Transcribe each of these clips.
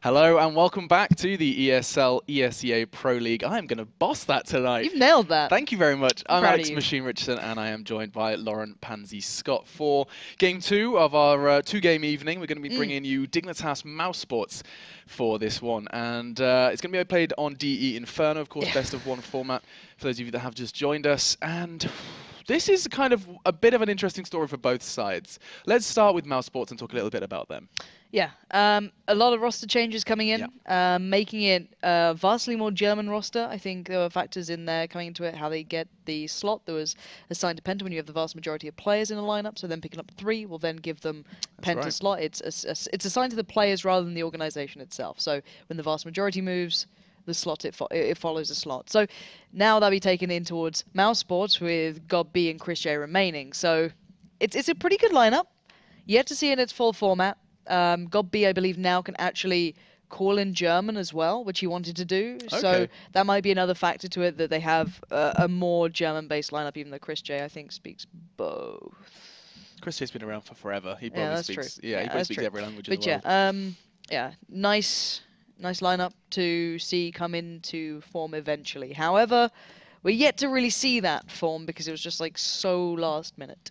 Hello and welcome back to the ESL ESEA Pro League. I'm going to boss that tonight. You've nailed that. Thank you very much. I'm proud Alex of you. Machine Richardson and I am joined by Lauren Pansy Scott for Game 2 of our two-game evening. We're going to be bringing you Dignitas mousesports for this one. And it's going to be played on DE Inferno, of course, best of one format for those of you that have just joined us. And this is kind of a bit of an interesting story for both sides. Let's start with mousesports and talk a little bit about them. Yeah, a lot of roster changes coming in, making it a vastly more German roster. I think there were factors in there coming into it, how they get the slot that was assigned to Penta when you have the vast majority of players in a lineup. So then picking up 3 will then give them Penta slot. It's assigned to the players rather than the organization itself. So when the vast majority moves, the slot it follows the slot. So now that'll be taken in towards mousesports with God B and Chris J remaining. So it's a pretty good lineup. Yet to see in its full format. God B, I believe, now can actually call in German as well, which he wanted to do. Okay. So that might be another factor to it, that they have a more German-based lineup, even though Chris J, I think, speaks both. Chris J's been around for forever. He probably speaks. True. Yeah, he probably speaks every language in the world. But yeah, nice lineup to see come into form eventually. However, we're yet to really see that form because it was just like so last minute.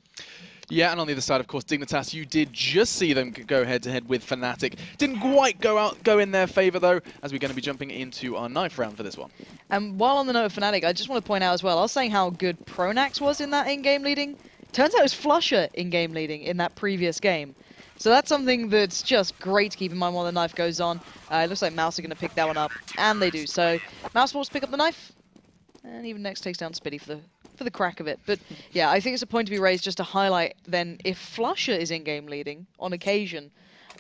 Yeah, and on the other side, of course, Dignitas, you did just see them go head-to-head with Fnatic. Didn't quite go in their favour, though, as we're going to be jumping into our 9th round for this one. And while on the note of Fnatic, I just want to point out as well, I was saying how good Pronax was in that in-game leading. Turns out it was Flusher in-game leading in that previous game. So that's something that's just great to keep in mind while the knife goes on. It looks like Mouse are going to pick that one up, and they do. So mousesports pick up the knife, and even Next takes down Spitty for the crack of it. But yeah, I think it's a point to be raised just to highlight then if Flusher is in-game leading on occasion,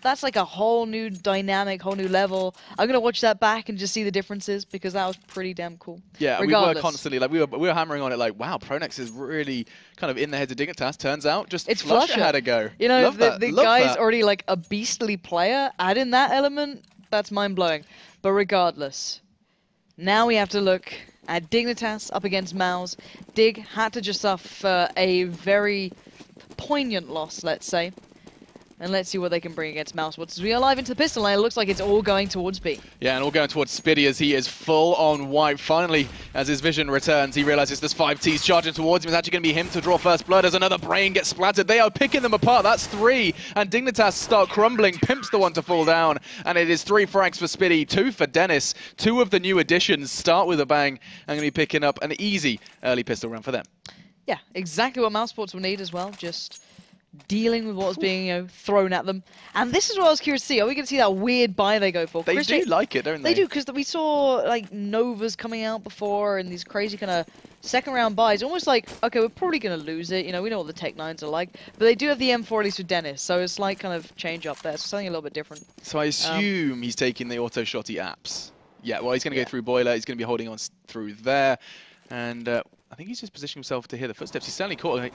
that's like a whole new dynamic, whole new level. I'm going to watch that back and just see the differences because that was pretty damn cool. Yeah, regardless. We were constantly, like, we were hammering on it like, wow, Pronax is really kind of in the heads of Dignitas. Turns out just it's Flusher had a go. You know, the guy's already like a beastly player. Add in that element, that's mind-blowing. But regardless, now we have to look at Dignitas up against Mouse. Dig had to just suffer a very poignant loss, let's say. And let's see what they can bring against mousesports. As we are live into the pistol lane, it looks like it's all going towards B. Yeah, and all going towards Spitty as he is full on white. Finally, as his vision returns, he realizes there's 5 Ts charging towards him. It's actually going to be him to draw first blood as another brain gets splattered. They are picking them apart. That's 3. And Dignitas start crumbling. Pimp's the one to fall down. And it is 3 frags for Spitty, 2 for Dennis. 2 of the new additions start with a bang. I'm going to be picking up an easy early pistol round for them. Yeah, exactly what mousesports will need as well. Just dealing with what was being thrown at them. And this is what I was curious to see. Are we going to see that weird buy they go for? They do like it, don't they? They do, because we saw like Novas coming out before and these crazy kind of second round buys. Almost like, okay, we're probably going to lose it. You know, we know what the Tech-9s are like. But they do have the M4 at least with Dennis. So it's like kind of change up there. So something a little bit different. So I assume he's taking the auto-shotty apps. Yeah, well, he's going to go through Boiler. He's going to be holding on through there. And I think he's just positioning himself to hear the footsteps. He's certainly caught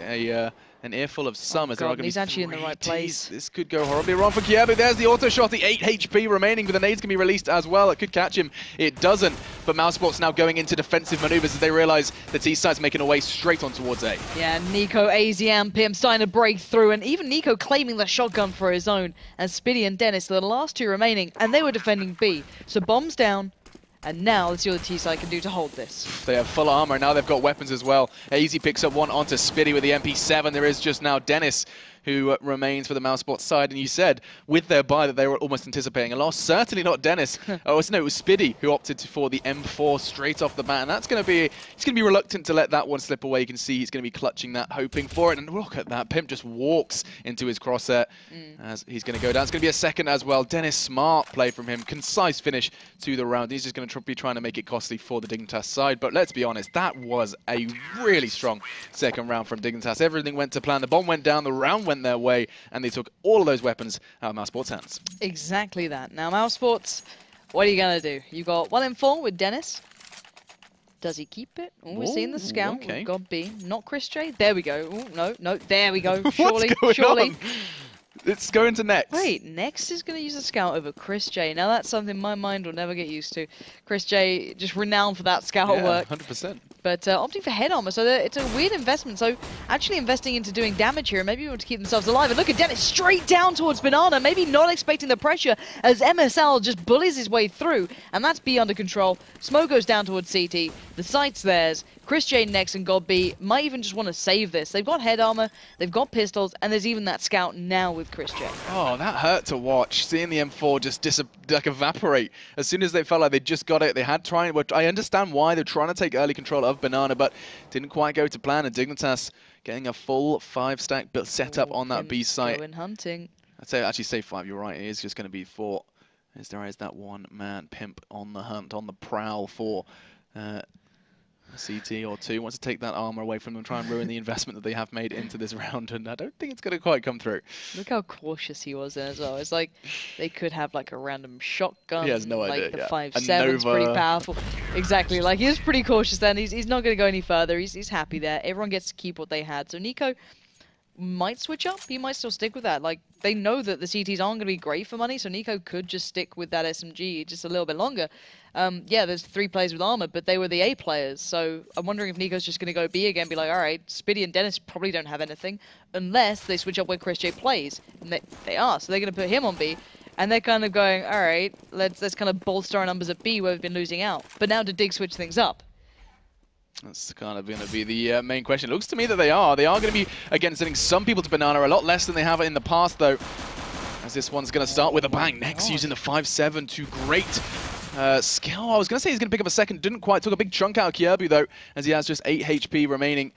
an earful of some as there are going to be he's actually in the right place. This could go horribly wrong for Kiebu. There's the auto shot, the 8 HP remaining, but the nade's going to be released as well. It could catch him. It doesn't. But mousesports now going into defensive maneuvers as they realize the T-side's making a way straight on towards A. Yeah, Nico, AZ, and Pim starting to break through, and even Nico claiming the shotgun for his own. And Spitty and Dennis are the last 2 remaining, and they were defending B. So bombs down. And now, let's see what the T-side can do to hold this. They have full armor, now they've got weapons as well. AZ picks up one onto Spitty with the MP7. There is just now Dennis, who remains for the mousesports side. And you said, with their buy, that they were almost anticipating a loss. Certainly not Dennis. No, it was Spitty who opted for the M4 straight off the bat. And that's going to be, he's going to be reluctant to let that one slip away. You can see he's going to be clutching that, hoping for it. And look at that. Pimp just walks into his crosshair as he's going to go down. It's going to be a second as well. Dennis, smart play from him. Concise finish to the round. He's just going to be trying to make it costly for the Dignitas side. But let's be honest, that was a really strong second round from Dignitas. Everything went to plan. The bomb went down. The round went their way. And they took all of those weapons out of mousesports' hands. Exactly that. Now, mousesports, what are you going to do? You got 1M4 with Dennis. Does he keep it? Oh, we're seeing the scout. Okay. We've got B. Not Chris J. There we go. Ooh, no. There we go. Surely. What's going on? It's going to Next. Wait, Next is going to use a scout over Chris J. Now, that's something my mind will never get used to. Chris J, just renowned for that scout work. 100%. but opting for head armor, so it's a weird investment. So actually investing into doing damage here, and maybe want to keep themselves alive. And look at Dennis straight down towards Banana, maybe not expecting the pressure as MSL just bullies his way through, and that's B under control. Smoke goes down towards CT, the site's theirs. Chris J next and God B might even just want to save this. They've got head armor, they've got pistols, and there's even that scout now with Chris J. Oh, that hurt to watch. Seeing the M4 just evaporate. As soon as they felt like they just got it, they had trying. I understand why they're trying to take early control of Banana, but didn't quite go to plan. And Dignitas getting a full 5-stack set up on that B site. Going hunting. Actually say 5. You're right. It is just going to be 4. As there is that one-man pimp on the hunt, on the prowl for CT or 2. Wants to take that armor away from them, try and ruin the investment that they have made into this round, and I don't think it's going to quite come through. Look how cautious he was there as well. It's like they could have like a random shotgun. He has no idea. Like the 5.7's pretty powerful. Exactly. Like he's pretty cautious then. He's not going to go any further. He's happy there. Everyone gets to keep what they had. So Nico might switch up. He might still stick with that. Like they know that the CTs aren't going to be great for money, so Nico could just stick with that SMG just a little bit longer. Yeah, there's 3 players with armor, but they were the A players, so I'm wondering if Nico's just going to go B again, be like, all right, Spiddy and Dennis probably don't have anything, unless they switch up where Chris J plays, and they are, so they're going to put him on B, and they're kind of going, all right, let's kind of bolster our numbers at B where we've been losing out. But now did Dig switch things up? That's kind of going to be the main question. It looks to me that they are. They are going to be, again, sending some people to Banana, a lot less than they have in the past, though, as this one's going to start with a bang. Next, using the 5.7 to great skill. I was going to say he's going to pick up a second. Didn't quite. Took a big chunk out of Kierbu, though, as he has just 8 HP remaining,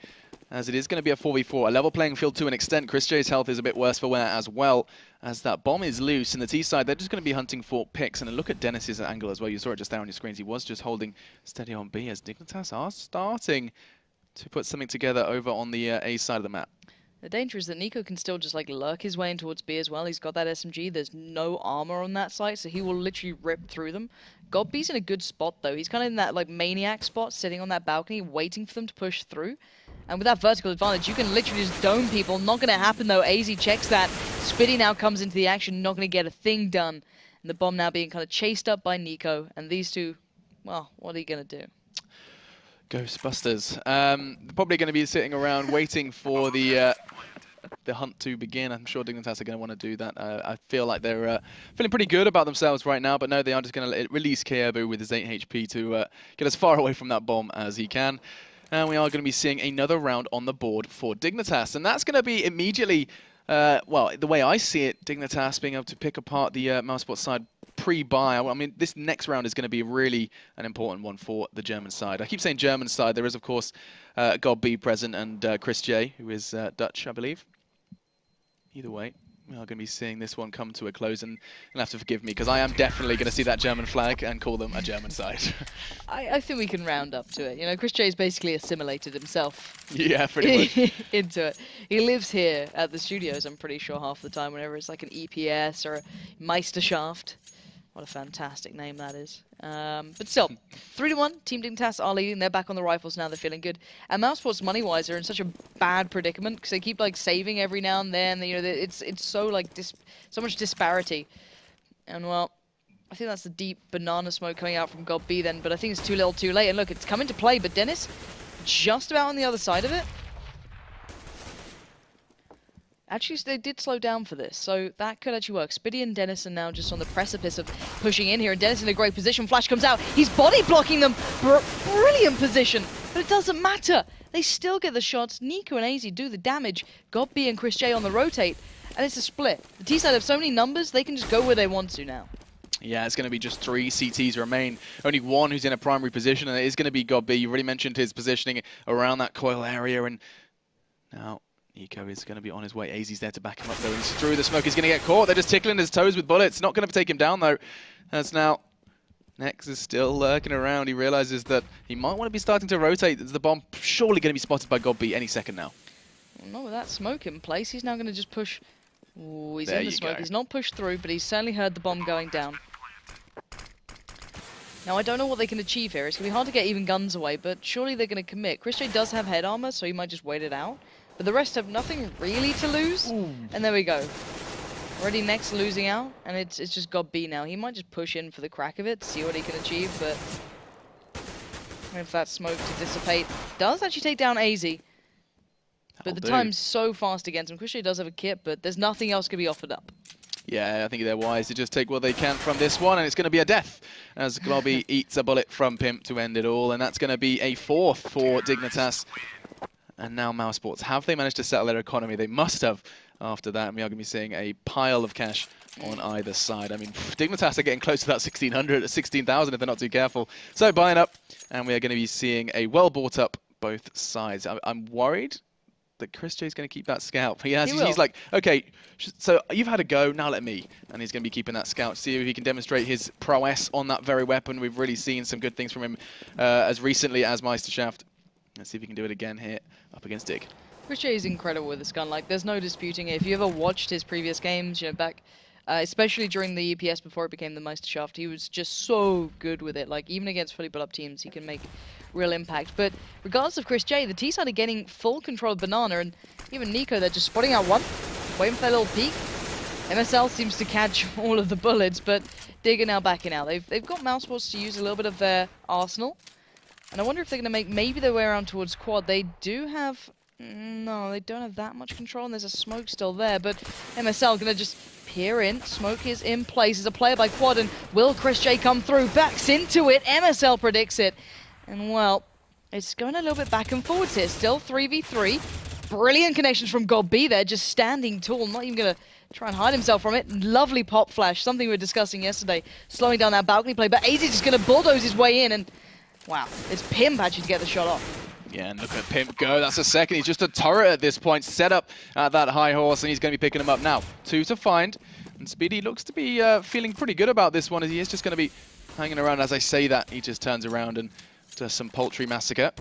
as it is going to be a 4v4. A level playing field to an extent. Chris J's health is a bit worse for wear as well, as that bomb is loose. In the T side, they're just going to be hunting for picks. And look at Dennis's angle as well. You saw it just there on your screens. He was just holding steady on B, as Dignitas are starting to put something together over on the A side of the map. The danger is that Nico can still just like lurk his way in towards B as well. He's got that SMG. There's no armor on that site, so he will literally rip through them. God B's in a good spot though. He's kind of in that like maniac spot, sitting on that balcony, waiting for them to push through. And with that vertical advantage, you can literally just dome people. Not going to happen though. AZ checks that. Spitty now comes into the action, not going to get a thing done. And the bomb now being kind of chased up by Nico. And these two, well, what are you going to do? Ghostbusters. Probably going to be sitting around waiting for the hunt to begin. I'm sure Dignitas are going to want to do that. I feel like they're feeling pretty good about themselves right now, but no, they are just going to release Kierbu with his 8 HP to get as far away from that bomb as he can. And we are going to be seeing another round on the board for Dignitas, and that's going to be immediately, well, the way I see it, Dignitas being able to pick apart the mousesports side pre-buy. I mean, this next round is going to be really an important one for the German side. I keep saying German side. There is, of course, God B present and Chris J, who is Dutch, I believe. Either way, we are going to be seeing this one come to a close, and you'll have to forgive me, because I am definitely going to see that German flag and call them a German side. I think we can round up to it. You know, Chris J's basically assimilated himself. Yeah, pretty much. Into it. He lives here at the studios, I'm pretty sure, half the time, whenever it's like an EPS or a Meisterschaft. What a fantastic name that is. But still, 3-1, Team Dignitas are leading. They're back on the rifles now. They're feeling good. And mousesports, money-wise, are in such a bad predicament because they keep like saving every now and then. You know, it's so like so much disparity. And well, I think that's the deep banana smoke coming out from God B then. But I think it's too little, too late. And look, it's come into play. But Dennis, just about on the other side of it. Actually, they did slow down for this, so that could actually work. Spiddy and Dennis are now just on the precipice of pushing in here, and Dennis in a great position. Flash comes out. He's body blocking them. Brilliant position, but it doesn't matter. They still get the shots. Nico and AZ do the damage. God B and Chris J on the rotate, and it's a split. The T side have so many numbers, they can just go where they want to now. Yeah, it's going to be just 3 CTs remain. Only one who's in a primary position, and it is going to be God B. You already mentioned his positioning around that coil area, and now Nico is going to be on his way. AZ's there to back him up, though. He's through the smoke. He's going to get caught. They're just tickling his toes with bullets. Not going to take him down, though. As now, Nex is still lurking around. He realizes that he might want to be starting to rotate. As the bomb surely going to be spotted by God B any second now. Well, not with that smoke in place. He's now going to just push. Ooh, he's there in the smoke. Go. He's not pushed through, but he's certainly heard the bomb going down. Now, I don't know what they can achieve here. It's going to be hard to get even guns away, but surely they're going to commit. Chris J does have head armor, so he might just wait it out. But the rest have nothing really to lose. Ooh. And there we go. Already Nex losing out, and it's just God B now. He might just push in for the crack of it, see what he can achieve, but Wait for that smoke to dissipate. Does actually take down AZ. But the time's so fast against him. Christian does have a kit, but there's nothing else can be offered up. Yeah, I think they're wise to just take what they can from this one, and it's going to be a death as Globby eats a bullet from Pimp to end it all, and that's going to be a 4th for Dignitas. And now mousesports, have they managed to settle their economy? They must have after that, and we are going to be seeing a pile of cash on either side. I mean, Dignitas are getting close to that 1,600, 16,000 if they're not too careful. So buying up, and we are going to be seeing a well bought up both sides. I'm worried that Chris J's going to keep that scout. He's like, okay, so you've had a go, now let me. And he's going to be keeping that scout, see if he can demonstrate his prowess on that very weapon. We've really seen some good things from him as recently as Meisterschaft. Let's see if he can do it again here up against Dig. Chris J is incredible with this gun. Like, there's no disputing it. If you ever watched his previous games, you know, back, especially during the EPS before it became the Meisterschaft, he was just so good with it. Like, even against fully built up teams, he can make real impact. But regardless of Chris J, the T-side are getting full control of Banana, and even Nico, they're just spotting out one, waiting for their little peek. MSL seems to catch all of the bullets, but Dig are now backing out. They've got mousesports to use a little bit of their arsenal. And I wonder if they're going to make maybe their way around towards quad. They do have... No, they don't have that much control, and there's a smoke still there. But MSL going to just peer in. Smoke is in place. There's a player by quad, and will Chris J come through? Backs into it. MSL predicts it. And, well, it's going a little bit back and forwards here. Still 3v3. Brilliant connections from GobB there, just standing tall. Not even going to try and hide himself from it. Lovely pop flash, something we were discussing yesterday. Slowing down that balcony play, but AZ just going to bulldoze his way in, and... Wow, it's Pimp actually to get the shot off. Yeah, and look at Pimp go. That's a second. He's just a turret at this point, set up at that high horse, and he's going to be picking him up now. 2 to find, and Speedy looks to be feeling pretty good about this one, as he is just going to be hanging around. As I say that, he just turns around and does some poultry massacre.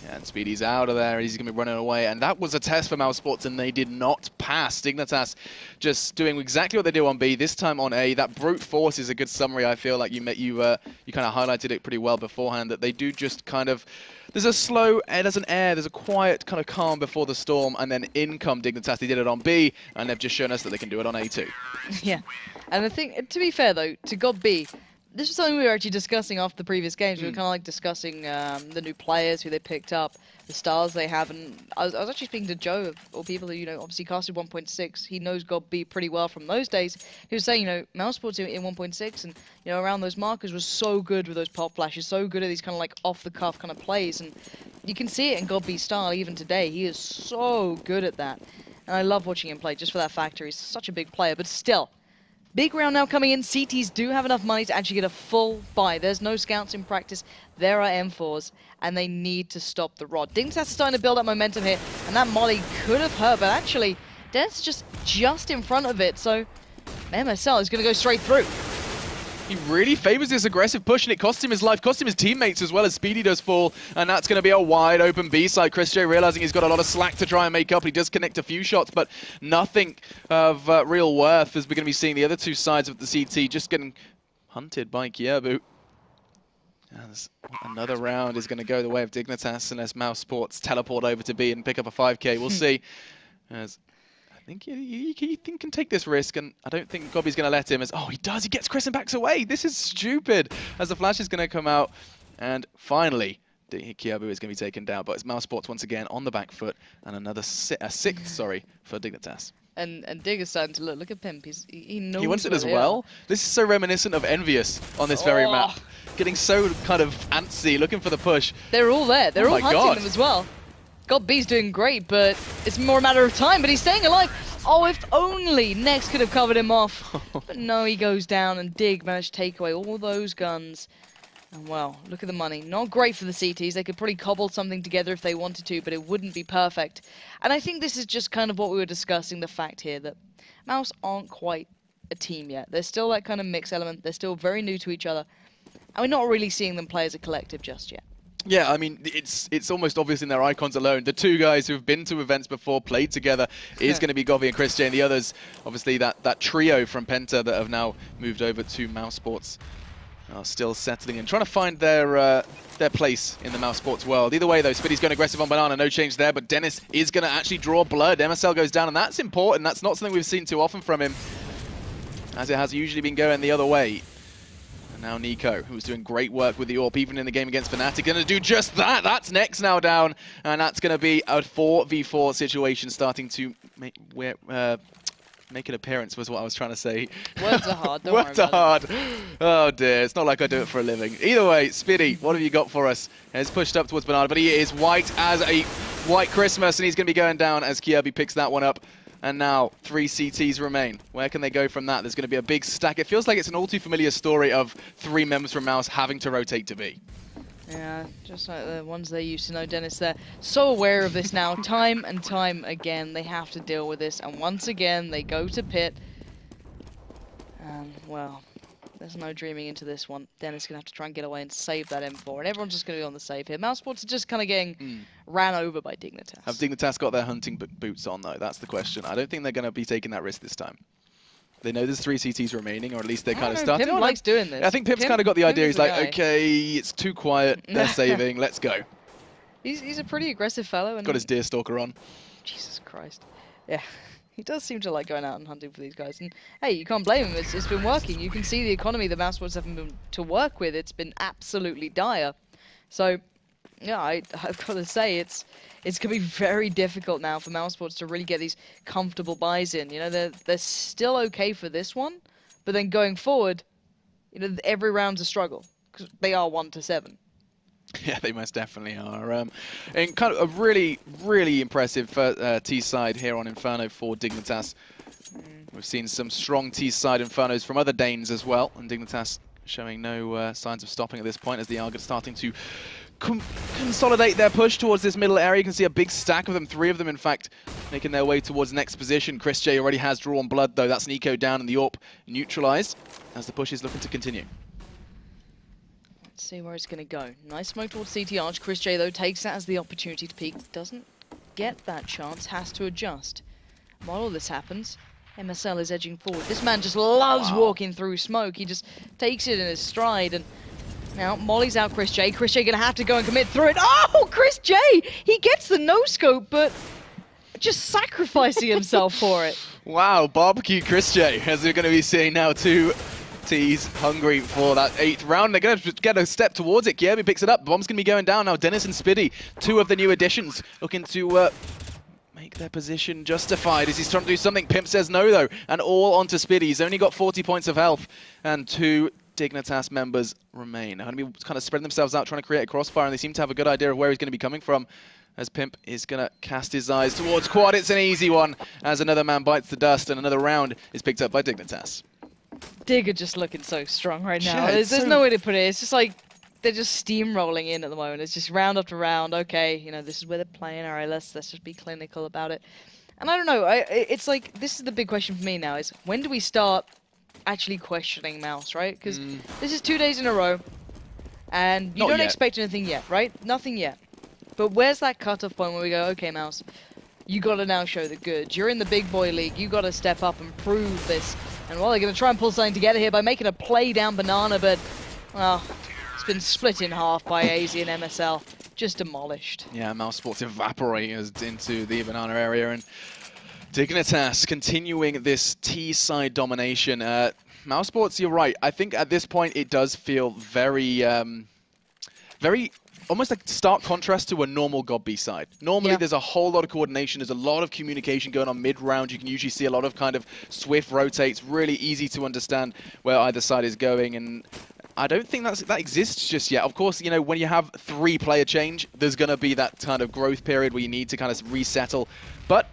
Yeah, and Speedy's out of there. He's going to be running away, and that was a test for mousesports, and they did not pass. Dignitas just doing exactly what they do on B, this time on A. That brute force is a good summary. I feel like you kind of highlighted it pretty well beforehand, that they do just kind of... There's a slow, there's an air, there's a quiet kind of calm before the storm, and then in come Dignitas. They did it on B, and they've just shown us that they can do it on A too. Yeah, and I think, to be fair though, to GobB, this was something we were actually discussing after the previous games. We were kind of like discussing the new players, who they picked up, the stars they have, and I was actually speaking to Joe, of all people who, you know, obviously casted 1.6. He knows GobB pretty well from those days. He was saying, you know, mousesports in 1.6 and, you know, around those markers was so good with those pop flashes, so good at these kind of like off-the-cuff kind of plays, and you can see it in GobB's style even today. He is so good at that, and I love watching him play just for that factor. He's such a big player, but still. Big round now coming in. CTs do have enough money to actually get a full buy. There's no scouts in practice. There are M4s, and they need to stop the rod. Dignitas is starting to build up momentum here, and that molly could have hurt, but actually, Dennis just in front of it, so MSL is going to go straight through. He really favors this aggressive push, and it costs him his life, costs him his teammates as well, as Speedy does fall, and that's going to be a wide open B side. Chris J realizing he's got a lot of slack to try and make up. He does connect a few shots, but nothing of real worth, as we're going to be seeing the other two sides of the CT just getting hunted by Kyabu. Another round is going to go the way of Dignitas unless mousesports teleport over to B and pick up a 5k. We'll see. As I think he can take this risk, and I don't think GobB's going to let him. As he does, he gets Chris and backs away. This is stupid. As the flash is going to come out, and finally, Kyabu is going to be taken down. But it's mousesports once again on the back foot, and another sixth, sorry, for Dignitas. And Dig is starting to look at Pimp. He knows. He wants it as well. This is so reminiscent of Envious on this very map. Getting so kind of antsy, looking for the push. They're all there. They're all hunting them as well. GobB's doing great, but it's more a matter of time, but he's staying alive. Oh, if only Nex could have covered him off. But no, he goes down, and Dig managed to take away all those guns. And well, look at the money. Not great for the CTs. They could probably cobble something together if they wanted to, but it wouldn't be perfect. And I think this is just kind of what we were discussing, the fact here that Mouse aren't quite a team yet. There's still that kind of mix element. They're still very new to each other. And we're not really seeing them play as a collective just yet. Yeah, I mean, it's almost obvious in their icons alone. The two guys who've been to events before, played together, is going to be GobB and Chris J, and the others, obviously, that trio from Penta that have now moved over to mousesports are still settling and trying to find their place in the mousesports world. Either way, though, Spitty's going aggressive on Banana, no change there, but Dennis is going to actually draw blood. MSL goes down, and that's important. That's not something we've seen too often from him, as it has usually been going the other way. And now Nico, who's doing great work with the AWP, even in the game against Fnatic, going to do just that. That's Next now down, and that's going to be a 4v4 situation starting to make an appearance, was what I was trying to say. Words are hard, don't Words are hard. Oh dear, it's not like I do it for a living. Either way, Spiddy, what have you got for us? He's pushed up towards Banana, but he is white as a white Christmas, and he's going to be going down as Kirby picks that one up. And now 3 CTs remain. Where can they go from that? There's going to be a big stack. It feels like it's an all too familiar story of 3 members from Mouse having to rotate to B. Yeah, just like the ones they used to know, Dennis. They're so aware of this now. Time and time again, they have to deal with this. And once again, they go to pit. And, well, there's no dreaming into this one. Dennis is going to have to try and get away and save that M4. And everyone's just going to be on the save here. mousesports are just kind of getting ran over by Dignitas. Have Dignitas got their hunting boots on, though? That's the question. I don't think they're going to be taking that risk this time. They know there's 3 CTs remaining, or at least they're kind of starting. Pimp likes doing this. I think Pip's kind of got the idea. He's like, okay, it's too quiet. They're saving. Let's go. He's a pretty aggressive fellow. And got his Deerstalker on. Jesus Christ. Yeah. He does seem to like going out and hunting for these guys. And, hey, you can't blame him. It's been working. You can see the economy the mousesports haven't been to work with. It's been absolutely dire. So, yeah, I've got to say, it's going to be very difficult now for mousesports to really get these comfortable buys in. You know, they're still okay for this one, but then going forward, you know, every round's a struggle because they are 1-7. Yeah, they most definitely are. And kind of a really, really impressive T side here on Inferno for Dignitas. We've seen some strong T side Infernos from other Danes as well, and Dignitas showing no signs of stopping at this point as the Argot starting to consolidate their push towards this middle area. You can see a big stack of them, 3 of them in fact, making their way towards next position. Chris J already has drawn blood though. That's Nico down and the AWP neutralized as the push is looking to continue. Let's see where it's going to go. Nice smoke towards CT Arch. Chris J though takes that as the opportunity to peek. Doesn't get that chance, has to adjust. While all this happens, MSL is edging forward. This man just loves walking through smoke. He just takes it in his stride. And now Molly's out Chris J. Chris J gonna have to go and commit through it. Oh, Chris J! He gets the no-scope, but just sacrificing himself for it. Wow, barbecue Chris J, as we're going to be seeing now 2 T's hungry for that 8th round. They're going to get a step towards it. Kirby picks it up. Bomb's going to be going down now. Dennis and Spiddy, 2 of the new additions, looking to make their position justified as he's trying to do something. Pimp says no, though, and all onto Spiddy. He's only got 40 points of health, and 2 Dignitas members remain. They're going to be kind of spreading themselves out, trying to create a crossfire, and they seem to have a good idea of where he's going to be coming from. As Pimp is going to cast his eyes towards Quad. It's an easy one as another man bites the dust, and another round is picked up by Dignitas. Dig are just looking so strong right now. Yeah, there's no way to put it. It's just like they're just steamrolling in at the moment. It's just round after round. Okay, you know, this is where they're playing. All right, let's just be clinical about it. And I don't know. It's like this is the big question for me now: is when do we start actually questioning Mouse, right? Because this is 2 days in a row, and you don't expect anything yet, right? Nothing yet. But where's that cutoff point where we go, okay, Mouse, you got to now show the goods. You're in the big boy league. You got to step up and prove this. And well, they're going to try and pull something together here by making a play down Banana, but well, it's been split in half by AZ and MSL. Just demolished. Yeah, mousesports evaporate into the Banana area, and Dignitas continuing this T-side domination. mousesports, you're right. I think at this point it does feel very, very almost like stark contrast to a normal God B side. Normally there's a whole lot of coordination, there's a lot of communication going on mid-round. You can usually see a lot of kind of swift rotates, really easy to understand where either side is going, and I don't think that exists just yet. Of course, you know, when you have 3 player change, there's going to be that kind of growth period where you need to kind of resettle, but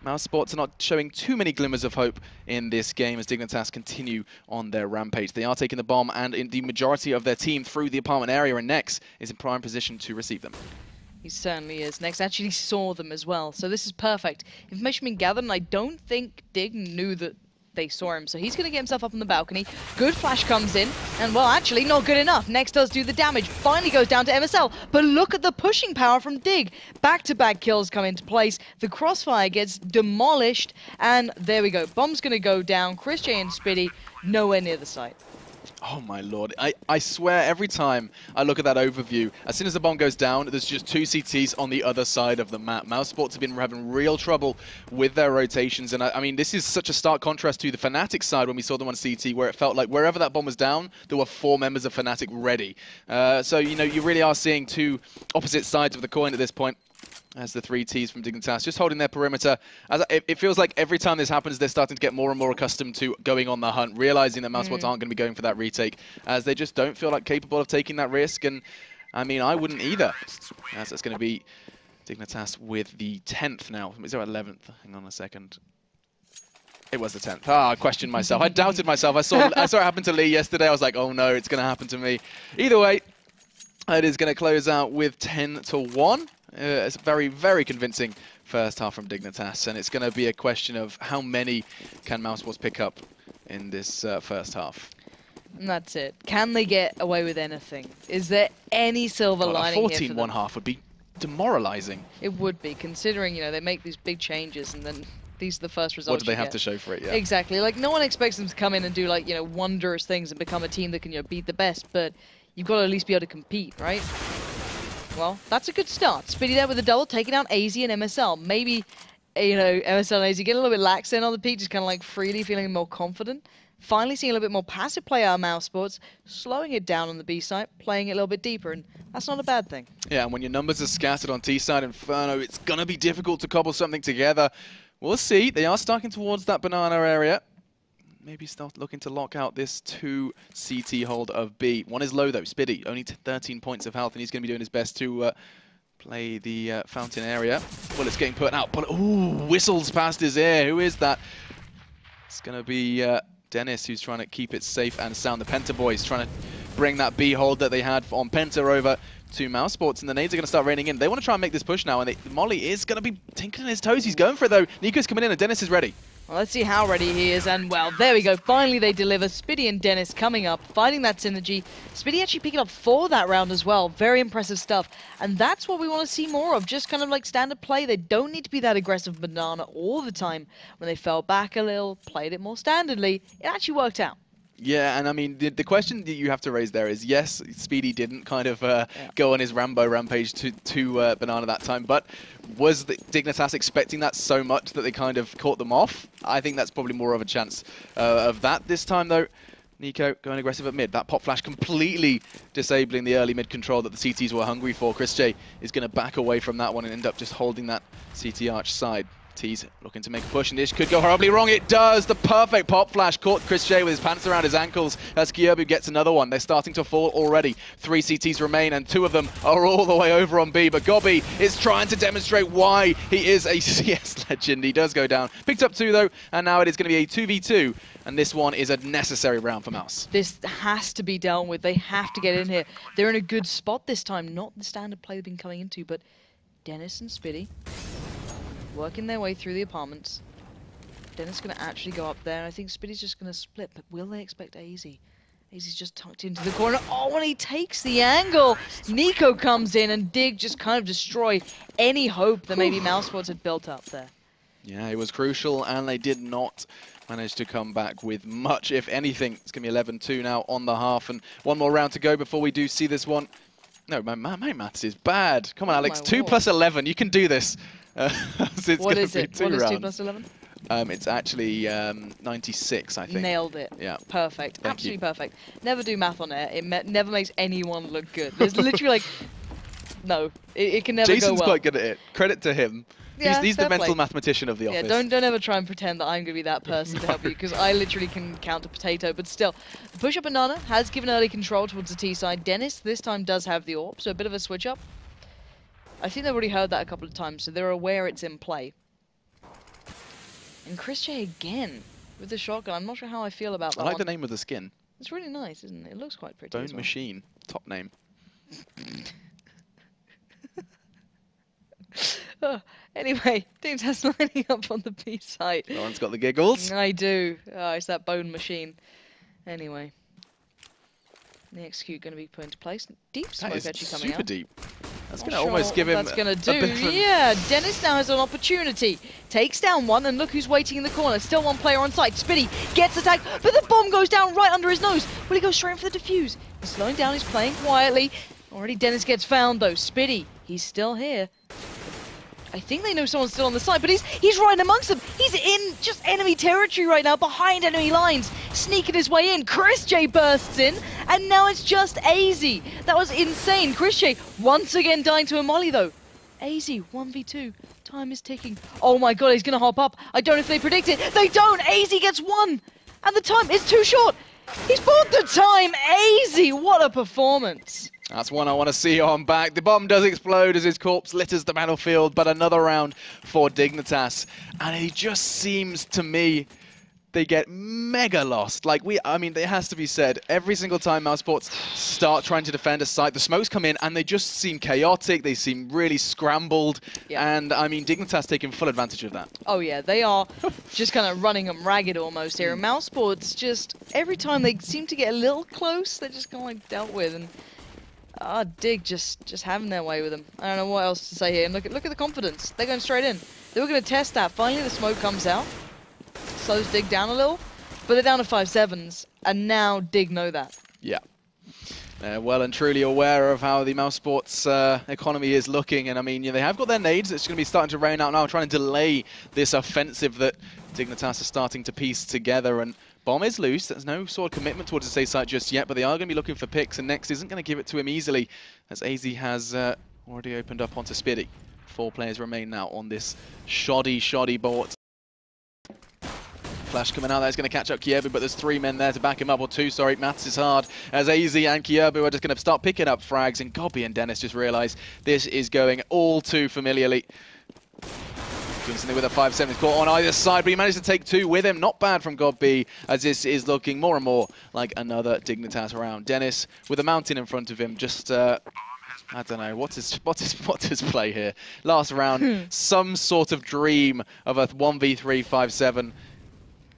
mousesports are not showing too many glimmers of hope in this game as Dignitas continue on their rampage. They are taking the bomb and in the majority of their team through the apartment area, and Nex is in prime position to receive them. He certainly is. Nex actually saw them as well, so this is perfect. Information being gathered, and I don't think Dig knew that they saw him, so he's going to get himself up on the balcony. Good flash comes in, and well, actually not good enough. Nex does do the damage, finally goes down to MSL, but look at the pushing power from Dig. Back-to-back kills come into place, the crossfire gets demolished, and there we go. Bomb's going to go down. Chris J and Spiddy nowhere near the site. Oh my lord. I swear every time I look at that overview, as soon as the bomb goes down, there's just 2 CTs on the other side of the map. mousesports have been having real trouble with their rotations, and I mean, this is such a stark contrast to the Fnatic side when we saw them on CT, where it felt like wherever that bomb was down, there were 4 members of Fnatic ready. So, you know, you really are seeing 2 opposite sides of the coin at this point. As the 3 Ts from Dignitas just holding their perimeter. It feels like every time this happens, they're starting to get more and more accustomed to going on the hunt, realizing that mousesports aren't going to be going for that retake, as they just don't feel like capable of taking that risk. And I mean, I wouldn't either. As that's going to be Dignitas with the 10th now. Is there 11th? Hang on a second. It was the 10th. I questioned myself. I doubted myself. I saw it happen to Lee yesterday. I was like, oh no, it's going to happen to me. Either way, it is going to close out with 10-1. It's very, very convincing first half from Dignitas, and it's going to be a question of how many can mousesports pick up in this first half. And that's it. Can they get away with anything? Is there any silver lining here for them? A 14-1 half would be demoralizing. It would be, considering, you know, they make these big changes and then these are the first results. What do they have to show for it? Yeah. Exactly. Like, no one expects them to come in and do, like, you know, wondrous things and become a team that can, you know, beat the best, but you've got to at least be able to compete, right? Well, that's a good start. Spitty there with a double, taking out AZ and MSL. Maybe, you know, MSL and AZ get a little bit lax in on the peak, just kind of like freely feeling more confident. Finally seeing a little bit more passive play out of mousesports, slowing it down on the B side, playing it a little bit deeper, and that's not a bad thing. Yeah, and when your numbers are scattered on T side Inferno, it's going to be difficult to cobble something together. We'll see. They are starting towards that banana area. Maybe start looking to lock out this 2 CT hold of B. One is low though, Spitty, only 13 points of health, and he's going to be doing his best to play the fountain area. Well, it's getting put out. Ooh, whistles past his ear. Who is that? It's going to be Dennis, who's trying to keep it safe and sound. The Penta boys trying to bring that B hold that they had on Penta over to mousesports, and the nades are going to start raining in. They want to try and make this push now, and Molly is going to be tinkling his toes. He's going for it though. Nico's coming in, and Dennis is ready. Well, let's see how ready he is, and well, there we go. Finally, they deliver. Spitty and Dennis coming up, finding that synergy. Spitty actually picking up 4 that round as well. Very impressive stuff, and that's what we want to see more of. Just kind of like standard play. They don't need to be that aggressive banana all the time. When they fell back a little, played it more standardly, it actually worked out. Yeah, and I mean, the question that you have to raise there is, yes, Speedy didn't kind of go on his Rambo rampage to Banana that time, but was the Dignitas expecting that so much that they kind of caught them off? I think that's probably more of a chance of that this time, though. Nico going aggressive at mid. That pop flash completely disabling the early mid control that the CTs were hungry for. Chris J is going to back away from that one and end up just holding that CT arch side. T's looking to make a push, and this could go horribly wrong. It does. The perfect pop flash caught Chris J with his pants around his ankles as Kyobu gets another one. They're starting to fall already. 3 CTs remain, and 2 of them are all the way over on B. But Gobby is trying to demonstrate why he is a CS legend. He does go down. Picked up 2, though, and now it is going to be a 2v2, and this one is a necessary round for Mouse. This has to be dealt with. They have to get in here. They're in a good spot this time. Not the standard play they've been coming into, but Dennis and Spitty working their way through the apartments. Dennis is going to actually go up there, and I think Spitty's just going to split, but will they expect AZ? AZ's just tucked into the corner. Oh, and he takes the angle! Nico comes in, and Dig just kind of destroy any hope that maybe mousesports had built up there. Yeah, it was crucial, and they did not manage to come back with much, if anything. It's going to be 11-2 now on the half, and one more round to go before we do see this one. No, my maths is bad. Come on, Alex. 2 plus 11. You can do this. So what is it? What is 2 plus 11? It's actually 96, I think. Nailed it. Yeah. Perfect. Absolutely perfect. Never do math on air. It never makes anyone look good. There's literally like, no, it can never go well. Jason's quite good at it. Credit to him. Yeah, he's the mental mathematician of the office. Yeah, don't ever try and pretend that I'm going to be that person to help you, because I literally can count a potato. But still, the push-up banana has given early control towards the T side. Dennis this time does have the AWP, so a bit of a switch-up. I think they've already heard that a couple of times, so they're aware it's in play. And Chris J again with the shotgun. I'm not sure how I feel about that. I like the name of the skin. It's really nice, isn't it? It looks quite pretty. Bone Machine, top name. Anyway, Dignitas lining up on the B side. Lauren's got the giggles. I do. Oh, it's that Bone Machine. Anyway. The execute going to be put into place. Deep smoke actually coming out. Super deep. That's going to almost give him that's going to a do. bit of Yeah, Dennis now has an opportunity. Takes down one, and look who's waiting in the corner. Still one player on site. Spitty gets attacked, but the bomb goes down right under his nose. Will he go straight in for the defuse? He's slowing down, he's playing quietly. Already Dennis gets found though. Spitty, he's still here. I think they know someone's still on the side, but he's right amongst them. He's in just enemy territory right now, behind enemy lines, sneaking his way in. Chris J bursts in, and now it's just AZ. That was insane. Chris J once again dying to a molly though. AZ 1v2. Time is ticking. Oh my god, he's gonna hop up. I don't know if they predict it. They don't. AZ gets one, and the time is too short. He's bought the time. AZ, what a performance. That's one I want to see on back. The bomb does explode as his corpse litters the battlefield, but another round for Dignitas. And it just seems to me they get mega lost. Like, I mean, it has to be said, every single time mousesports start trying to defend a site, the smokes come in and they just seem chaotic. They seem really scrambled. Yeah. And, I mean, Dignitas taking full advantage of that. Oh, yeah, they are just kind of running them ragged almost here. And mousesports just, every time they seem to get a little close, they're just kind of like dealt with. And Dig just having their way with them. I don't know what else to say here. And look at the confidence. They're going straight in. They were going to test that. Finally, the smoke comes out. Slows Dig down a little. But they're down to 5-7s. And now Dig know that. Yeah. They're well and truly aware of how the mousesports economy is looking. And, I mean, they have got their nades. It's going to be starting to rain out now, trying to delay this offensive that Dignitas are starting to piece together. And bomb is loose. There's no sort of commitment towards the A site just yet, but they are going to be looking for picks, and Next isn't going to give it to him easily, as AZ has already opened up onto Spitty. 4 players remain now on this shoddy board. Flash coming out there is going to catch up Kiebu, but there's 3 men there to back him up, or 2, sorry. Maths is hard, as AZ and Kiebu are just going to start picking up frags, and Gobby and Dennis just realise this is going all too familiarly. Doing something with a 5-7 caught on either side, but he managed to take 2 with him. Not bad from Gobby, as this is looking more and more like another Dignitas round. Dennis with a mountain in front of him, just I don't know, what's his play here? Last round, some sort of dream of a 1v3 5-7.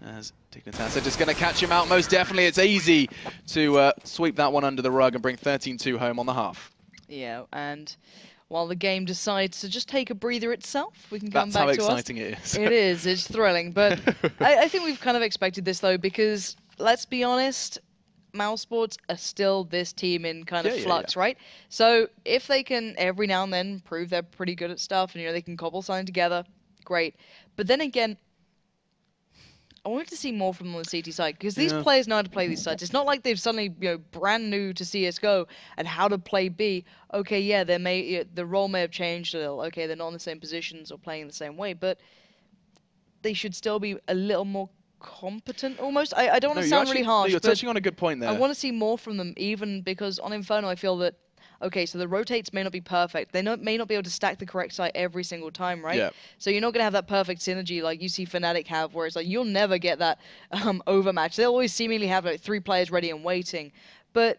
As Dignitas are just going to catch him out, most definitely. It's easy to sweep that one under the rug and bring 13-2 home on the half. Yeah, and while the game decides to just take a breather itself, we can come back to us. That's how exciting it is. It is. It's thrilling. But I think we've kind of expected this, though, because, let's be honest, mousesports are still this team in kind of flux, right? So if they can every now and then prove they're pretty good at stuff and, they can cobble something together, great. But then again, I wanted to see more from them on the CT side, because these players know how to play these sides. It's not like they've suddenly, brand new to CSGO and how to play B. Okay, yeah, the role may have changed a little. Okay, they're not in the same positions or playing the same way, but they should still be a little more competent almost. I don't want to sound really harsh, you're touching on a good point there. I want to see more from them, even because on Inferno I feel that, okay, so the rotates may not be perfect. They may not be able to stack the correct site every single time, right? Yeah. So you're not going to have that perfect synergy like you see Fnatic have, where it's like you'll never get that overmatch. They'll always seemingly have like 3 players ready and waiting, but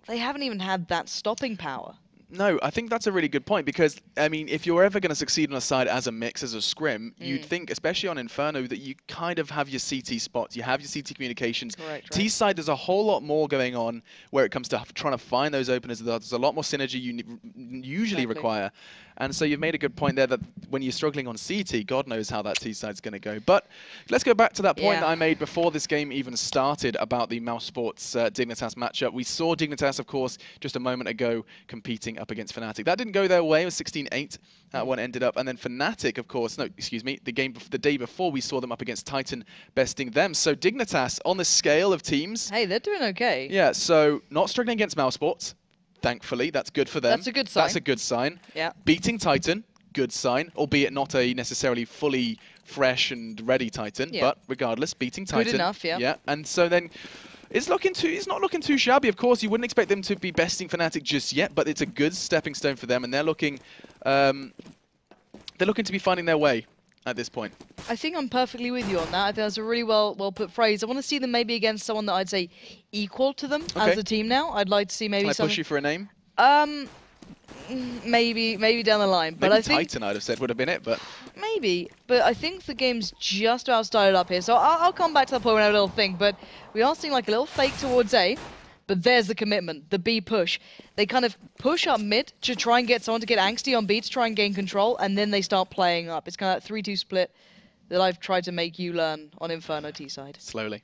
they haven't even had that stopping power. No, I think that's a really good point, because, I mean, if you're ever going to succeed on a side as a mix, as a scrim, you'd think, especially on Inferno, that you kind of have your CT spots, you have your CT communications. Correct, right. T side, there's a whole lot more going on where it comes to trying to find those openers. There's a lot more synergy you usually require. And so you've made a good point there that when you're struggling on CT, God knows how that T side's going to go. But let's go back to that point that I made before this game even started about the mousesports Dignitas matchup. We saw Dignitas, of course, just a moment ago competing up against Fnatic. That didn't go their way. It was 16-8. That one ended up. And then Fnatic, of course, no, excuse me, the day before we saw them up against Titan, besting them. So Dignitas, on the scale of teams... Hey, they're doing okay. Yeah, so not struggling against mousesports. Thankfully, that's good for them. That's a good sign. That's a good sign. Yeah. Beating Titan, good sign, albeit not a necessarily fully fresh and ready Titan, but regardless, beating Titan. Good enough, yeah. Yeah, and so then it's not looking too shabby. Of course, you wouldn't expect them to be besting Fnatic just yet, but it's a good stepping stone for them, and they're looking to be finding their way at this point. I think I'm perfectly with you on that. I think that's a really well put phrase. I want to see them maybe against someone that I'd say equal to them as a team now. I'd like to see maybe Can I push you for a name? Maybe down the line. But I think Titan, I'd have said, would have been it, but... Maybe. But I think the game's just about started up here. So I'll come back to that point when I have a little think. But we are seeing like a little fake towards A. But there's the commitment, the B push. They kind of push up mid to try and get someone to get angsty on B to try and gain control, and then they start playing up. It's kind of that 3-2 split that I've tried to make you learn on Inferno T-side. Slowly.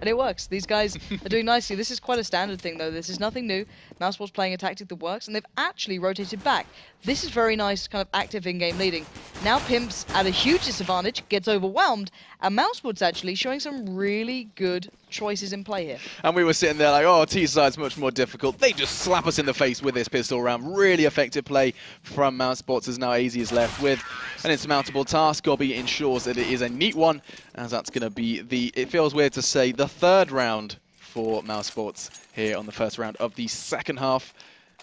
And it works. These guys are doing nicely. This is quite a standard thing, though. This is nothing new. mousesports playing a tactic that works, and they've actually rotated back. This is very nice, kind of active in-game leading. Now Pimp's at a huge disadvantage, gets overwhelmed, and mousesports actually showing some really good choices in play here. And we were sitting there like, oh, T-side's much more difficult. They just slap us in the face with this pistol round. Really effective play from mousesports, as now AZ is left with an insurmountable task. Gobby ensures that it is a neat one, as that's going to be the, it feels weird to say, the third round for mousesports here on the first round of the second half,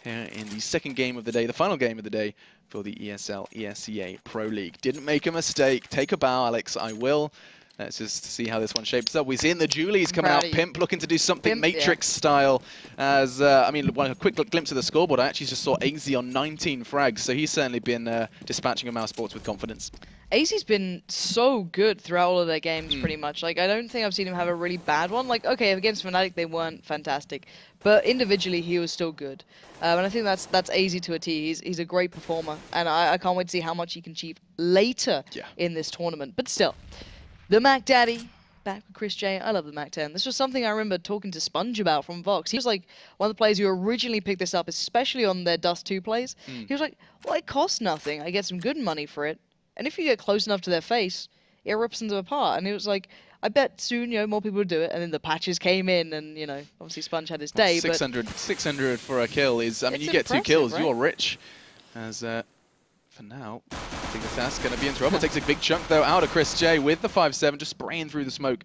here in the second game of the day, the final game of the day for the ESL ESEA Pro League. Didn't make a mistake. Take a bow, Alex. I will. Let's just see how this one shapes up. We're seeing the Julies coming out. Pimp looking to do something Matrix style. As, I mean, one quick glimpse of the scoreboard. I actually just saw AZ on 19 frags, so he's certainly been dispatching a mousesports with confidence. AZ's been so good throughout all of their games, pretty much. Like, I don't think I've seen him have a really bad one. Like, okay, against Fnatic, they weren't fantastic. But individually, he was still good. And I think that's AZ to a T. He's a great performer. And I can't wait to see how much he can achieve later in this tournament. But still, the Mac Daddy, back with Chris J. I love the Mac 10. This was something I remember talking to Sponge about from Vox. He was like one of the players who originally picked this up, especially on their Dust 2 plays. He was like, well, it costs nothing. I get some good money for it. And if you get close enough to their face, it rips them apart. And it was like, I bet soon, you know, more people would do it. And then the patches came in, and, you know, obviously Sponge had his day. 600 for a kill is, I mean, you get 2 kills, right? You're rich. As, for now, Dignitas going to be in trouble. Takes a big chunk, though, out of Chris J with the 5-7, just spraying through the smoke.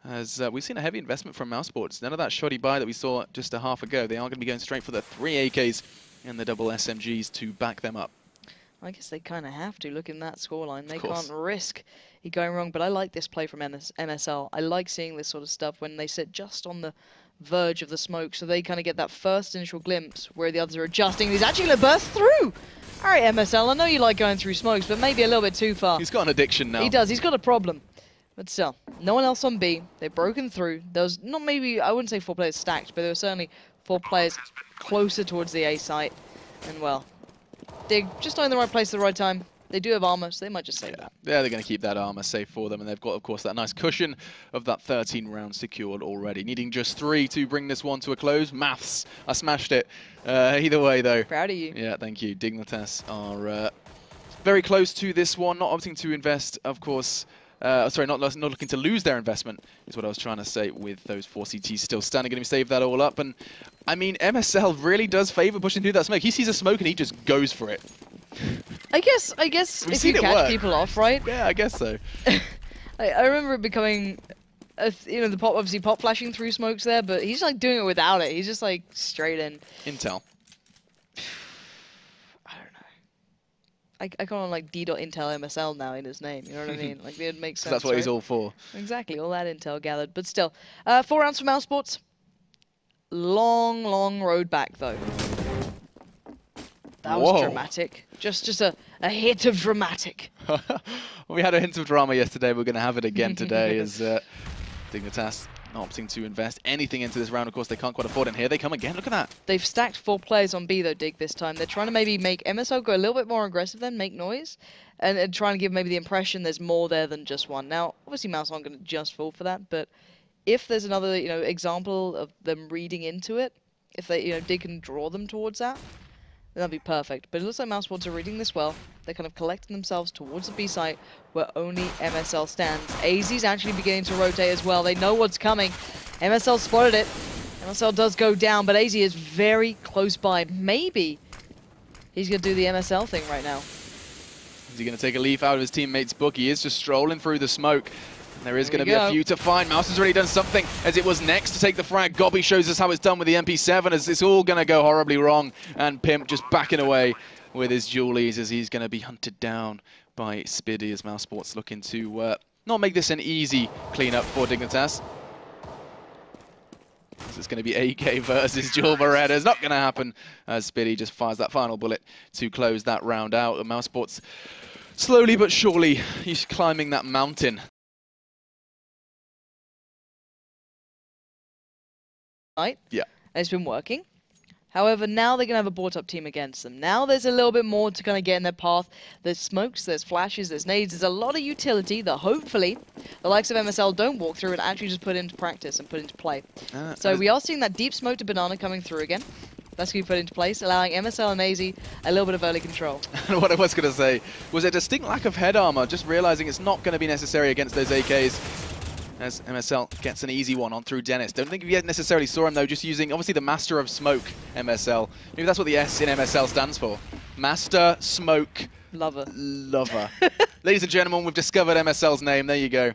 As we've seen a heavy investment from mousesports. None of that shoddy buy that we saw just a half ago. They are going to be going straight for the 3 AKs and the double SMGs to back them up. I guess they kind of have to. Look in that scoreline. They can't risk it going wrong. But I like this play from MSL. I like seeing this sort of stuff when they sit just on the verge of the smoke, so they kind of get that first initial glimpse where the others are adjusting. He's actually going to burst through. All right, MSL, I know you like going through smokes, but maybe a little bit too far. He's got an addiction now. He does. He's got a problem. But still, no one else on B. They've broken through. There was not maybe, I wouldn't say 4 players stacked, but there were certainly 4 players closer towards the A site. And, well, they're just not in the right place at the right time. They do have armor, so they might just save that. Yeah, they're going to keep that armor safe for them, and they've got, of course, that nice cushion of that 13 rounds secured already. Needing just 3 to bring this one to a close. Maths, I smashed it. Either way, though. Proud of you. Yeah, thank you. Dignitas are very close to this one, not opting to invest, of course. Sorry, not looking to lose their investment, is what I was trying to say, with those 4 CTs still standing. Going to save that all up. And, I mean, MSL really does favor pushing through that smoke. He sees a smoke and he just goes for it. I guess if you catch people off, right? Yeah, I guess so. I remember it becoming, you know, the pop, obviously pop flashing through smokes there, but he's like doing it without it. He's just like straight in. Intel. I don't know. I call him like D.Intel MSL now in his name. You know what I mean? Like it makes sense. That's what he's all for. Exactly, all that intel gathered. But still, 4 rounds for mousesports. Long road back though. That was dramatic. Just a hit of dramatic. We had a hint of drama yesterday. We're going to have it again today as Dignitas not opting to invest anything into this round. Of course, they can't quite afford it. And here they come again. Look at that. They've stacked 4 players on B, though, Dig, this time. They're trying to maybe make MSL go a little bit more aggressive then, make noise, and trying to give maybe the impression there's more there than just one. Now, obviously, Mouse aren't going to just fall for that, but if there's another, you know, example of them reading into it, if they, you know, Dig can draw them towards that, that'd be perfect. But it looks like mousesports are reading this well. They're kind of collecting themselves towards the B site where only MSL stands. AZ's actually beginning to rotate as well. They know what's coming. MSL spotted it. MSL does go down, but AZ is very close by. Maybe he's going to do the MSL thing right now. Is he going to take a leaf out of his teammate's book? He is just strolling through the smoke. There is going to be a few to find. Mouse has already done something as it was next to take the frag. Gobby shows us how it's done with the MP7 as it's all going to go horribly wrong. And Pimp just backing away with his Julies as he's going to be hunted down by Spiddy as mousesports looking to not make this an easy cleanup for Dignitas. This is going to be AK versus Jewel Beretta. It's not going to happen as Spiddy just fires that final bullet to close that round out. And mousesports slowly but surely he's climbing that mountain. site. Yeah. And it's been working. However, now they're going to have a brought-up team against them. Now there's a little bit more to kind of get in their path. There's smokes, there's flashes, there's nades. There's a lot of utility that hopefully the likes of MSL don't walk through and actually just put into practice and put into play. So we are seeing that deep smoke to Banana coming through again. That's going to be put into place, allowing MSL and AZ a little bit of early control. What I was going to say was a distinct lack of head armor, just realizing it's not going to be necessary against those AKs. As MSL gets an easy one on through Dennis. Don't think we necessarily saw him though, just using obviously the Master of Smoke MSL. Maybe that's what the S in MSL stands for. Master Smoke Lover. Ladies and gentlemen, we've discovered MSL's name. There you go.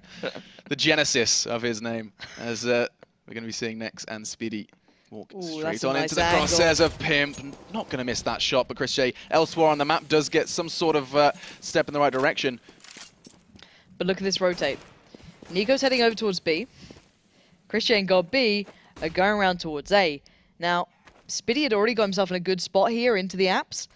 The genesis of his name. As we're going to be seeing Nex and Speedy walk straight on into the crosshairs of Pimp. Not going to miss that shot, but Chris J elsewhere on the map does get some sort of step in the right direction. But look at this rotate. Nico's heading over towards B. Chris J and God B are going around towards A. Now, Speedy had already got himself in a good spot here into the apps.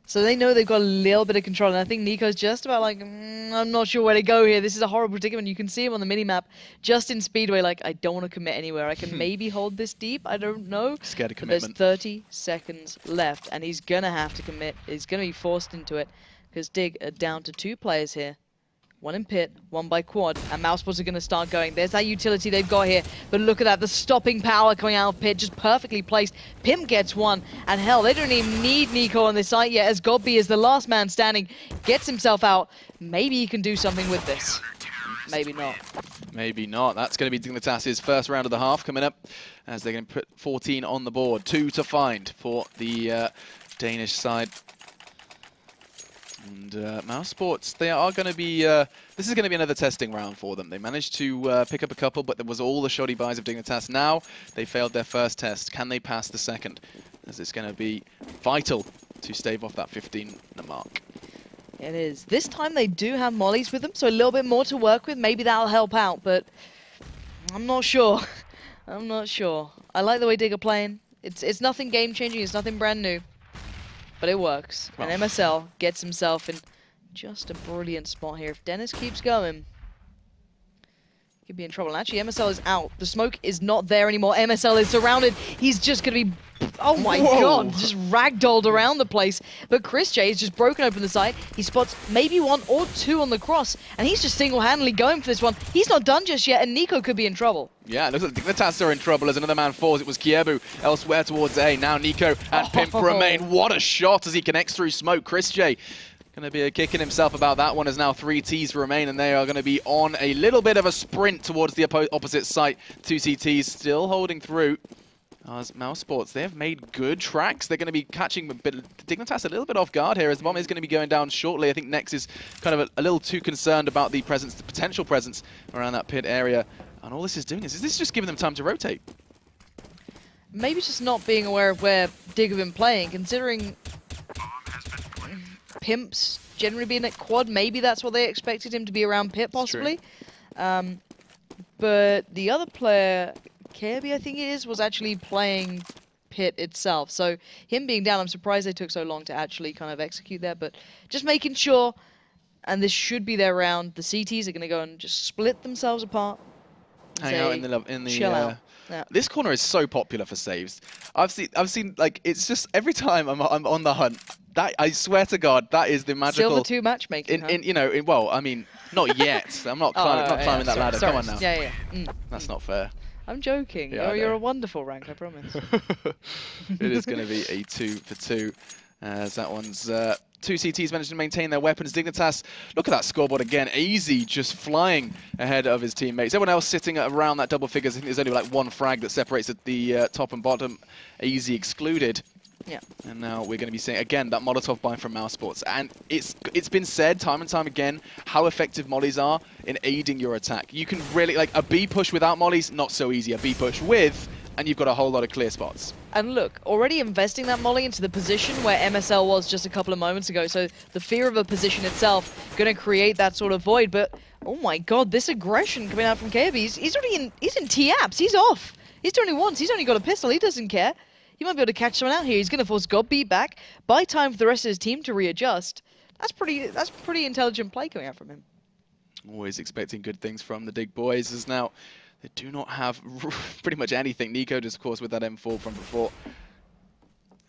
So they know they've got a little bit of control. And I think Nico's just about like, I'm not sure where to go here. This is a horrible predicament. You can see him on the minimap just in Speedway like, I don't want to commit anywhere. I can maybe hold this deep. I don't know. Scared of But commitment. there's 30 seconds left. And he's going to have to commit. He's going to be forced into it. Because Dig are down to 2 players here. One in pit, one by quad, and mousesports are going to start going. There's that utility they've got here, but look at that, the stopping power coming out of pit, just perfectly placed. Pimp gets one, and hell, they don't even need Nico on this site yet, as Godby is the last man standing, gets himself out. Maybe he can do something with this. Maybe not. Maybe not. That's going to be Dignitas' first round of the half coming up, as they're going to put 14 on the board. 2 to find for the Danish side. And mousesports, they are going to be, this is going to be another testing round for them. They managed to pick up a couple, but there was all the shoddy buys of Dignitas. Now, they failed their first test. Can they pass the second? As it's going to be vital to stave off that 15 mark. It is. This time they do have mollies with them, so a little bit more to work with. Maybe that'll help out, but I'm not sure. I'm not sure. I like the way Dig are playing. It's nothing game-changing. It's nothing brand new. But it works. And MSL gets himself in just a brilliant spot here. If Dennis keeps going, he could be in trouble. And actually, MSL is out. The smoke is not there anymore. MSL is surrounded. He's just going to be, oh my god, just ragdolled around the place. But Chris J has just broken open the site. He spots maybe 1 or 2 on the cross. And he's just single-handedly going for this one. He's not done just yet, and Nico could be in trouble. Yeah, it looks like Dignitas are in trouble as another man falls. It was Kiebu elsewhere towards A. Now Nico and Pimp remain. What a shot as he connects through smoke. Chris J going to be kicking himself about that one as now 3 Ts remain, and they are going to be on a little bit of a sprint towards the opposite site. 2 CTs still holding through. As mousesports, they have made good tracks. They're going to be catching Dignitas a little bit off guard here as the bomb is going to be going down shortly. I think Nex is kind of a little too concerned about the presence, the potential presence around that pit area. And all this is doing is this just giving them time to rotate? Maybe just not being aware of where Dig have been playing, considering Pimp's generally being at quad. Maybe that's what they expected him to be around pit, possibly. But the other player, Kirby, I think it is, was actually playing pit itself. So him being down, I'm surprised they took so long to actually kind of execute that. But just making sure, and this should be their round, the CTs are going to go and just split themselves apart. Hang out in the chill out. Yeah. This corner is so popular for saves. I've seen like, it's just every time I'm on the hunt. That, I swear to God, that is the magical. Silver 2 matchmaking. Well, I mean, not yet. I'm not climbing that ladder. Sorry. Come on now. Yeah. That's not fair. I'm joking. Yeah, you're a wonderful rank, I promise. It is going to be a 2 for 2. As that one's 2 CTs managed to maintain their weapons. Dignitas, look at that scoreboard again. Easy just flying ahead of his teammates. Everyone else sitting around that double figures. I think there's only like 1 frag that separates the top and bottom. Easy excluded. Yeah. And now we're going to be seeing, again, that Molotov buy from mousesports. And it's been said time and time again how effective mollies are in aiding your attack. You can really, like, a B push without mollies, not so easy. A B push with, and you've got a whole lot of clear spots. And look, already investing that molly into the position where MSL was just a couple of moments ago. So the fear of a position itself going to create that sort of void. But, oh my god, this aggression coming out from KB. He's already he's in T-apps. He's off. He's done it once. He's only got a pistol. He doesn't care. He might be able to catch someone out here. He's going to force Godbeat back, buy time for the rest of his team to readjust. That's pretty intelligent play coming out from him. Always expecting good things from the Dig boys, as now They do not have pretty much anything. Nico just, of course, with that M4 from before.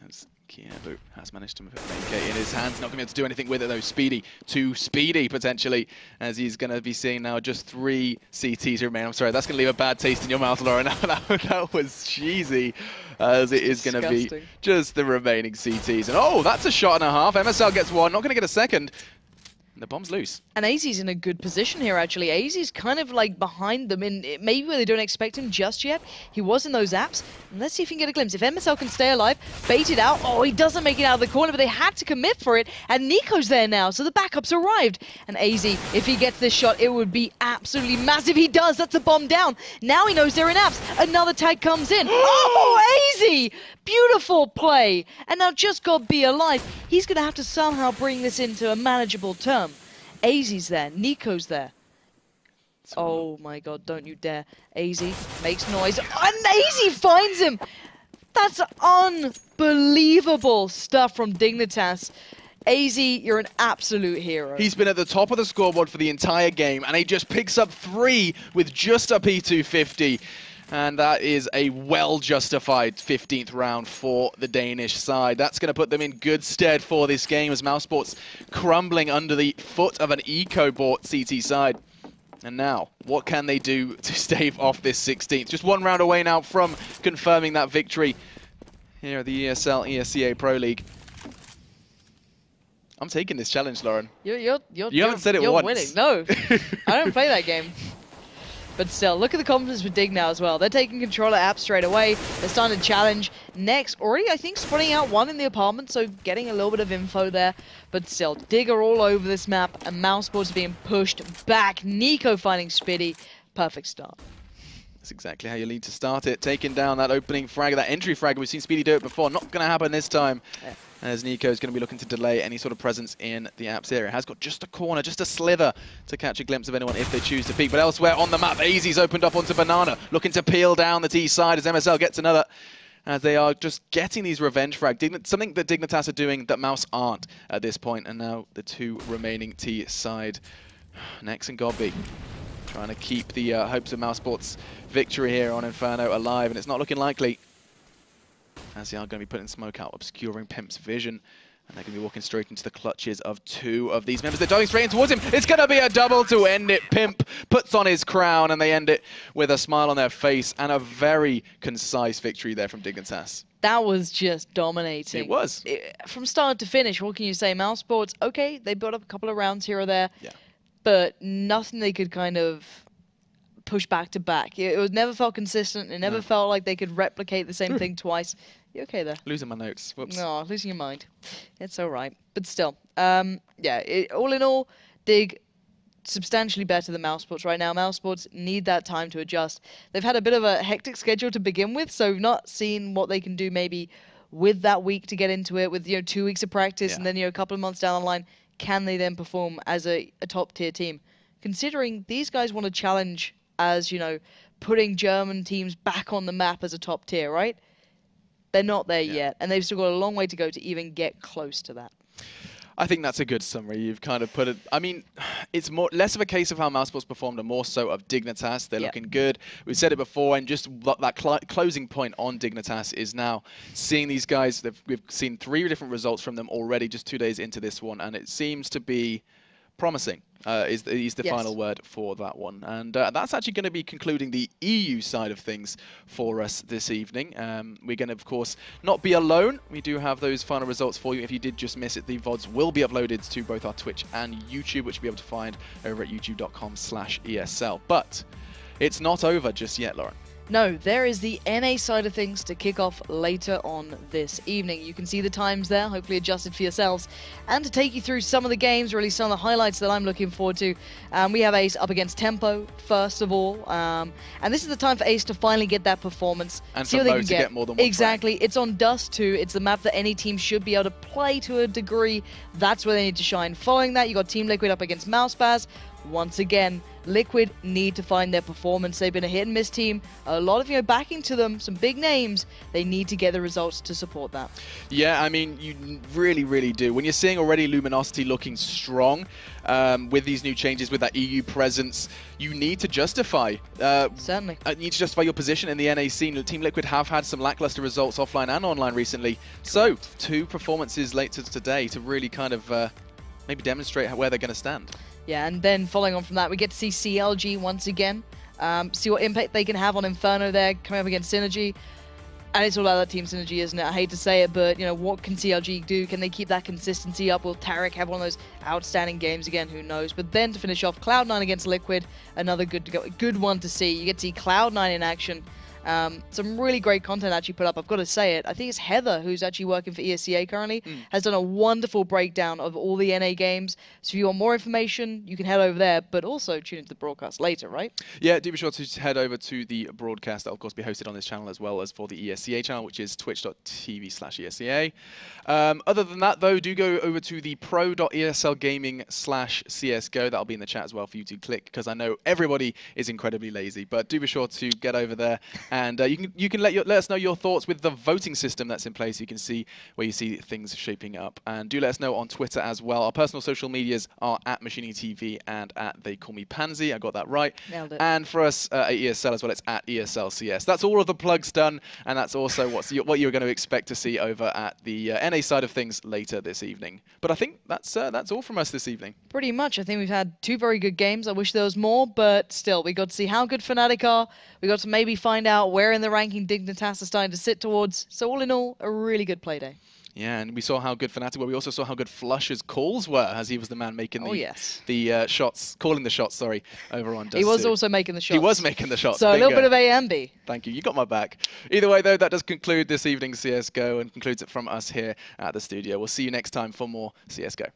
As Kievu has managed to make it in his hands. Not going to be able to do anything with it, though. Speedy. Too speedy, potentially, as he's going to be seeing now just 3 CTs remain. I'm sorry, that's going to leave a bad taste in your mouth, Lauren. That was cheesy, as it is going to be just the remaining CTs. And oh, that's a shot and a half. MSL gets one. Not going to get a second. And the bomb's loose. And AZ's in a good position here, actually. AZ's kind of like behind them, in maybe where they don't expect him just yet. He was in those apps. And let's see if he can get a glimpse. If MSL can stay alive, bait it out. Oh, he doesn't make it out of the corner, but they had to commit for it. And Nico's there now, so the backup's arrived. And AZ, if he gets this shot, it would be absolutely massive. He does. That's a bomb down. Now he knows they're in apps. Another tag comes in. Oh, AZ! Beautiful play. And now just got B alive. He's going to have to somehow bring this into a manageable term. AZ's there. Nico's there. Oh my god, don't you dare. AZ makes noise. And AZ finds him! That's unbelievable stuff from Dignitas. AZ, you're an absolute hero. He's been at the top of the scoreboard for the entire game, and he just picks up 3 with just a P250. And that is a well-justified 15th round for the Danish side. That's going to put them in good stead for this game, as mousesports crumbling under the foot of an eco-bought CT side. And now, what can they do to stave off this 16th? Just 1 round away now from confirming that victory here at the ESL ESEA Pro League. I'm taking this challenge, Lauren. You haven't said it you're once. Winning. No, I don't play that game. But still, look at the confidence with Dig now as well. They're taking control of apps straight away. They're starting to challenge. Next, already, I think, spotting out 1 in the apartment, so getting a little bit of info there. But still, Dig are all over this map, and mousesports are being pushed back. Nico finding Spitty. Perfect start. That's exactly how you need to start it. Taking down that opening frag, that entry frag. We've seen Speedy do it before. Not going to happen this time. Yeah. As Nico is going to be looking to delay any sort of presence in the apps area. Has got just a corner, just a slither to catch a glimpse of anyone if they choose to peek. But elsewhere on the map, AZ's opened up onto Banana, looking to peel down the T side as MSL gets another. As they are just getting these revenge frags. Something that Dignitas are doing that Mouse aren't at this point. And now the 2 remaining T side. Nex and Godby trying to keep the hopes of mousesports' victory here on Inferno alive. And it's not looking likely, as they are going to be putting smoke out, obscuring Pimp's vision. And they're going to be walking straight into the clutches of 2 of these members. They're diving straight in towards him. It's going to be a double to end it. Pimp puts on his crown, and they end it with a smile on their face and a very concise victory there from Dignitas. That was just dominating. It was. From start to finish, what can you say? Mousesports, okay, they built up a couple of rounds here or there, yeah, but nothing they could kind of push back to back. It never felt consistent. It never felt like they could replicate the same thing twice. You okay there? Losing my notes. Whoops. No, losing your mind. It's all right. But still, yeah, all in all, Dig substantially better than mousesports right now. Mousesports need that time to adjust. They've had a bit of a hectic schedule to begin with, so not seeing what they can do maybe with that week to get into it, with 2 weeks of practice, and then a couple of months down the line, can they then perform as a top tier team? Considering these guys want to challenge as, putting German teams back on the map as a top tier, right? They're not there yet, and they've still got a long way to go to even get close to that. I think that's a good summary. You've kind of put it. I mean, it's less of a case of how mousesports performed and more so of Dignitas. They're looking good. We've said it before, and just that closing point on Dignitas is now seeing these guys. We've seen 3 different results from them already just 2 days into this one, and it seems to be promising. Is the final word for that one. And that's actually going to be concluding the EU side of things for us this evening. We're going to, of course, not be alone. We do have those final results for you. If you did just miss it, the VODs will be uploaded to both our Twitch and YouTube, which you'll be able to find over at youtube.com/ESL. But it's not over just yet, Lauren. No, there is the NA side of things to kick off later on this evening. You can see the times there, hopefully adjusted for yourselves. And to take you through some of the games, really some of the highlights that I'm looking forward to, we have Ace up against Tempo, first of all. And this is the time for Ace to finally get that performance. And for Mo to get more than one Exactly. Frame. It's on Dust 2. It's the map that any team should be able to play to a degree. That's where they need to shine. Following that, you got Team Liquid up against Mousebaz. once again, Liquid need to find their performance. They've been a hit and miss team. A lot of, backing to them, some big names. They need to get the results to support that. Yeah, I mean, you really, really do. When you're seeing already Luminosity looking strong with these new changes, with that EU presence, you need to justify. Certainly. You need to justify your position in the NA scene. Team Liquid have had some lackluster results offline and online recently. So, 2 performances later today to really kind of maybe demonstrate where they're going to stand. Yeah, and then following on from that, we get to see CLG once again. See what impact they can have on Inferno there, coming up against Synergy. And it's all about that team synergy, isn't it? I hate to say it, but, what can CLG do? Can they keep that consistency up? Will Tarek have one of those outstanding games again? Who knows? But then to finish off, Cloud9 against Liquid, another good one to see. You get to see Cloud9 in action. Some really great content actually put up. I've got to say it. I think it's Heather, who's actually working for ESEA currently, has done a wonderful breakdown of all the NA games. So if you want more information, you can head over there, but also tune into the broadcast later, right? Yeah, do be sure to head over to the broadcast. That'll, of course, be hosted on this channel as well as for the ESEA channel, which is twitch.tv/ESEA. Other than that, though, do go over to the pro.eslgaming/CSGO. That'll be in the chat as well for you to click, because I know everybody is incredibly lazy. But do be sure to get over there. And you can let us know your thoughts with the voting system that's in place. You can see where you see things shaping up. And do let us know on Twitter as well. Our personal social medias are @MachiningTV and @TheyCallMePansy. I got that right. Nailed it. And for us at ESL as well, it's @ESLCS. That's all of the plugs done. And that's also what you're going to expect to see over at the NA side of things later this evening. But I think that's all from us this evening. Pretty much. I think we've had 2 very good games. I wish there was more, but still, we got to see how good Fnatic are. We got to maybe find out where in the ranking Dignitas are starting to sit towards. So all in all, a really good play day. Yeah, and we saw how good Fnatic were. We also saw how good Flush's calls were, as he was the man making the shots, calling the shots, sorry, over on Dust. He was also making the shots. He was making the shots. So a little bit of A and B. Thank you. You got my back. Either way, though, that does conclude this evening's CSGO and concludes it from us here at the studio. We'll see you next time for more CSGO.